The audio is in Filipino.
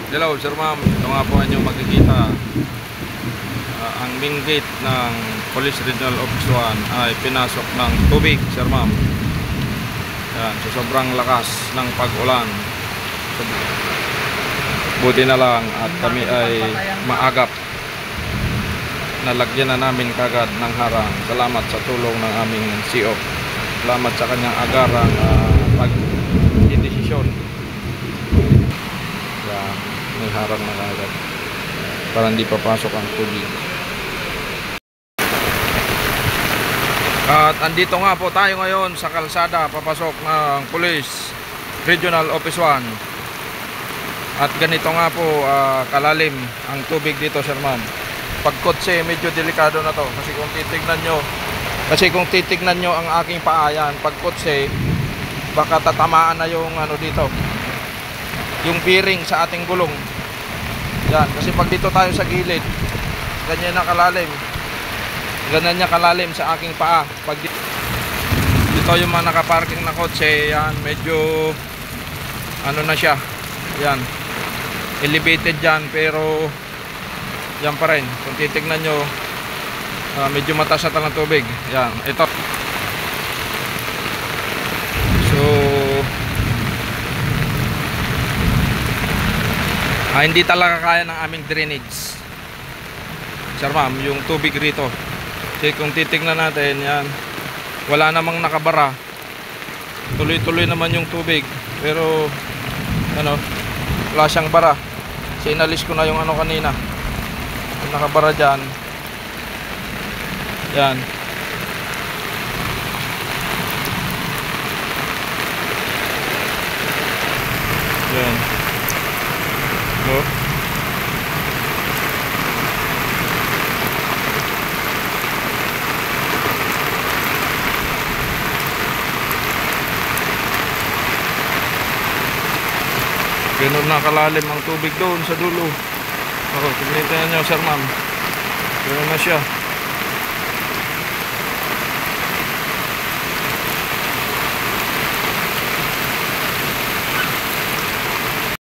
Hello sir ma'am, ito nga po ang inyong makikita. Ang main gate ng Police Regional Office 1 ay pinasok ng tubig sir ma'am. Yan, so sobrang lakas ng pag-ulan. So, buti na lang at kami ay maagap. Nalagyan na namin kagad ng harang. Salamat sa tulong ng aming CO. Salamat sa kanyang agarang pag-desisyon. Yan, may harang na kagad para hindi papasok ang tubig. At andito nga po tayo ngayon sa kalsada papasok ng Police Regional Office 1. At ganito nga po kalalim ang tubig dito sir ma'am. Pag kotse medyo delikado na to kasi kung titignan nyo ang aking paayan, pag kotse baka tatamaan na yung ano dito, yung bearing sa ating gulong. Yan, kasi pag dito tayo sa gilid, ganyan na kalalim. Ganyan niya kalalim sa aking paa. Pag dito yung mga nakaparking na kotse, yan, medyo ano na siya. Yan. Elevated yan, pero yan pa rin. Kung titignan nyo, medyo mataas na talang tubig. Yan, ito. So, hindi talaga kaya ng aming drainage sir ma'am, yung tubig rito. Kasi kung titignan natin, yan, wala namang nakabara. Tuloy-tuloy naman yung tubig. Pero, ano, wala siyang bara. Kasi inalis ko na yung ano kanina. Yung nakabara dyan. Yan. Yan. No? Ganun na kalalim ang tubig doon sa dulo. Tignan nyo sir ma'am. Ganun na siya.